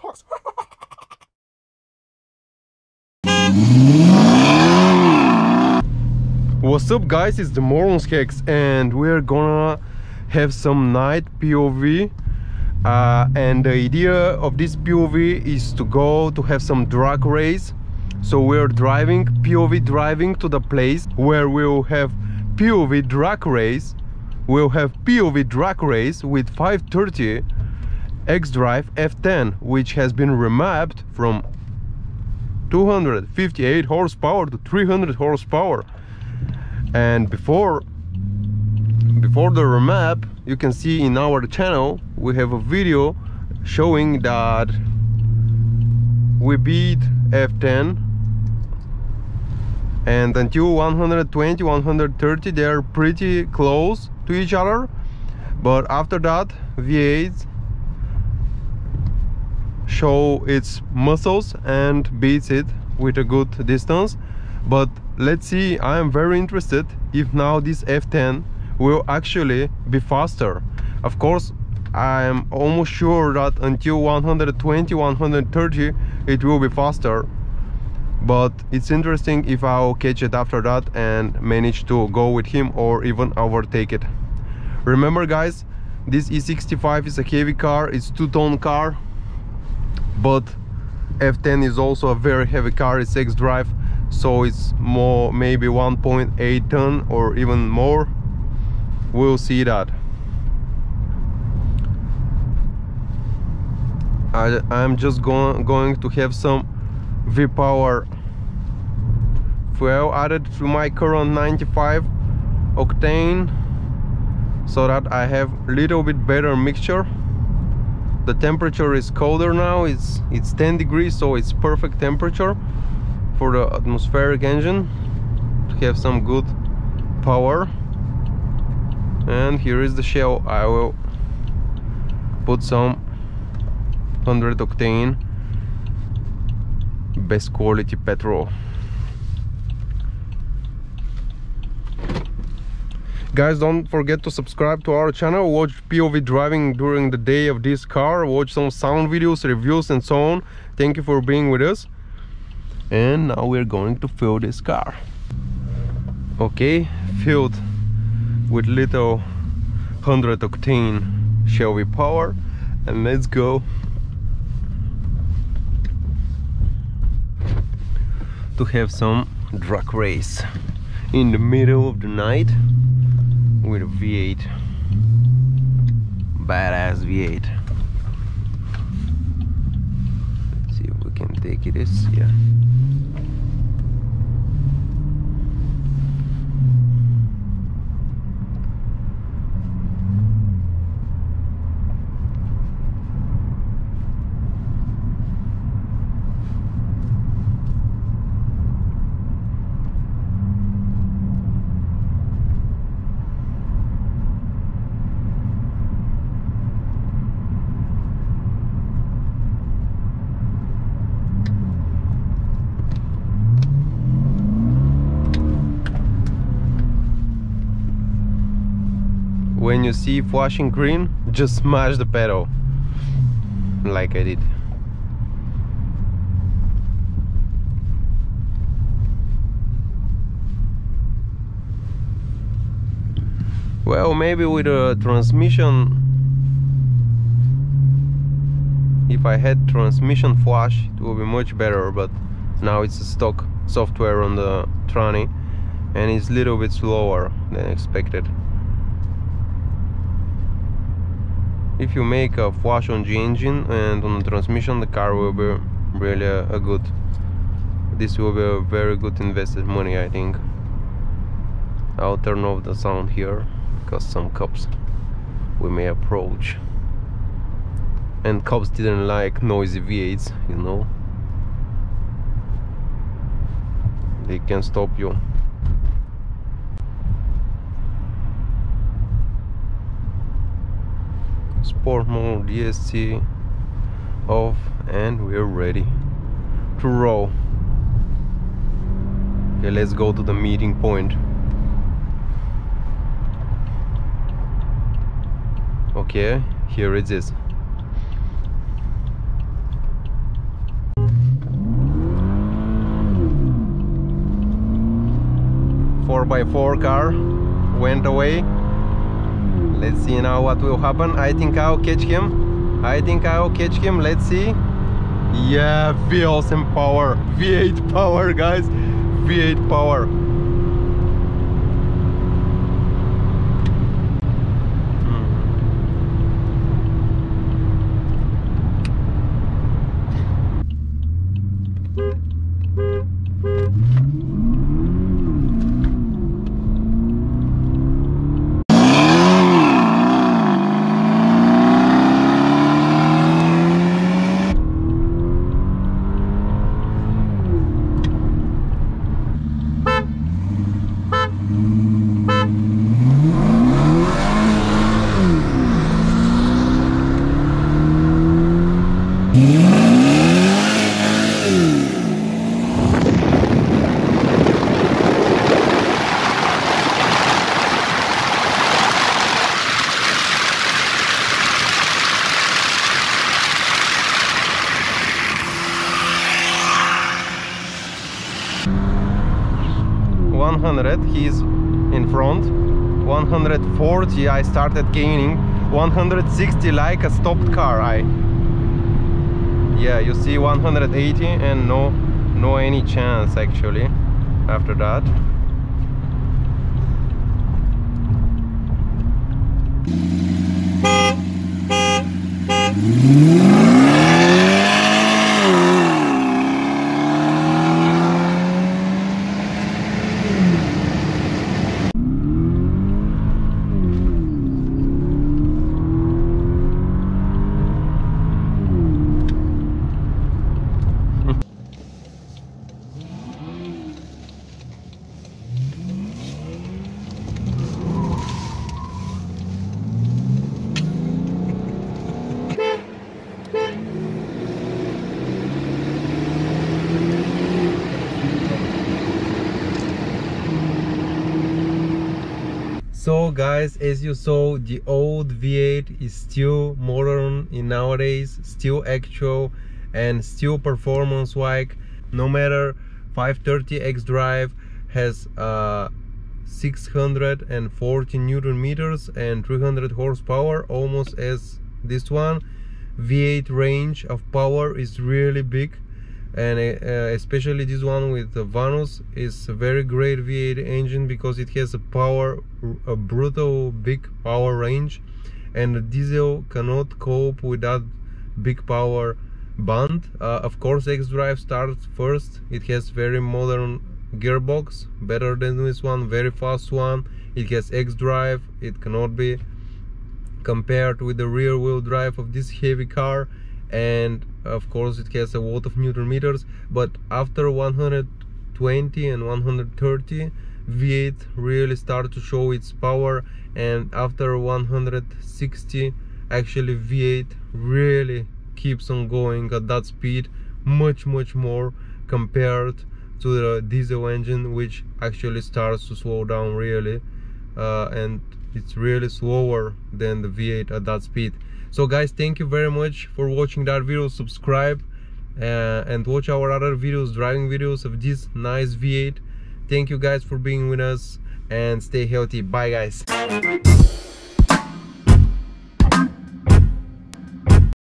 Morons Hawks. What's up guys, it's the Morons Hacks and we're gonna have some night POV and the idea of this POV is to go to have some drag race. So we're driving, POV driving to the place where we'll have POV drag race. We'll have POV drag race with 530 X-Drive F10, which has been remapped from 258 horsepower to 300 horsepower. And before the remap, you can see in our channel we have a video showing that we beat F10, and until 120 130 they are pretty close to each other, but after that V8 show its muscles and beats it with a good distance. But let's see, I am very interested if now this F10 will actually be faster. Of course, I am almost sure that until 120 130 it will be faster, but it's interesting if I'll catch it after that and manage to go with him or even overtake it. Remember guys, this e65 is a heavy car, it's 2-ton car, but F10 is also a very heavy car, it's X-Drive, so it's more, maybe 1.8 ton or even more. We'll see that. I'm just going to have some V-Power fuel added to my current 95 octane so that I have a little bit better mixture. The temperature is colder now, it's 10 degrees, so it's perfect temperature for the atmospheric engine to have some good power. And here is the shell. I will put some 100 octane best quality petrol. Guys, don't forget to subscribe to our channel, watch POV driving during the day of this car, watch some sound videos, reviews and so on. Thank you for being with us. And now we're going to fill this car. Okay, filled with little 100 octane Shell V-Power, and let's go to have some drag race in the middle of the night with a V8, badass V8. Let's see if we can take it. Yeah. When you see flashing green, just smash the pedal like I did. Well, maybe with a transmission, if I had transmission flash, it would be much better, but now it's a stock software on the tranny and it's a little bit slower than expected. If you make a flash on the engine and on the transmission, the car will be really a good. This will be a very good invested money, I think. I'll turn off the sound here because some cops we may approach, and cops didn't like noisy V8s, you know. They can stop you. Sport mode, DSC off, and we're ready to roll. Okay, let's go to the meeting point. Okay, here it is. 4x4 car went away. Let's see now what will happen. I think I'll catch him. Let's see. Yeah, awesome power. V8 power, guys. V8 power. 100, he's in front. 140, I started gaining. 160 like a stopped car. Yeah, you see 180 and no any chance actually after that. So guys, as you saw, the old V8 is still modern in nowadays, still actual and still performance-like. No matter 530 xDrive has 640 Newton meters and 300 horsepower, almost as this one. V8 range of power is really big, and especially this one with the Vanus is a very great V8 engine because it has a brutal big power range, and the diesel cannot cope with that big power band. Of course, xDrive starts first. It has very modern gearbox, better than this one, very fast one. It has xDrive. It cannot be compared with the rear wheel drive of this heavy car, and of course it has a lot of Newton meters. But after 120 and 130, V8 really start to show its power, and after 160 actually V8 really keeps on going at that speed, much more compared to the diesel engine, which actually starts to slow down really, and it's really slower than the V8 at that speed. So guys, thank you very much for watching that video. Subscribe and watch our other videos, driving videos of this nice V8. Thank you guys for being with us, and stay healthy. Bye guys.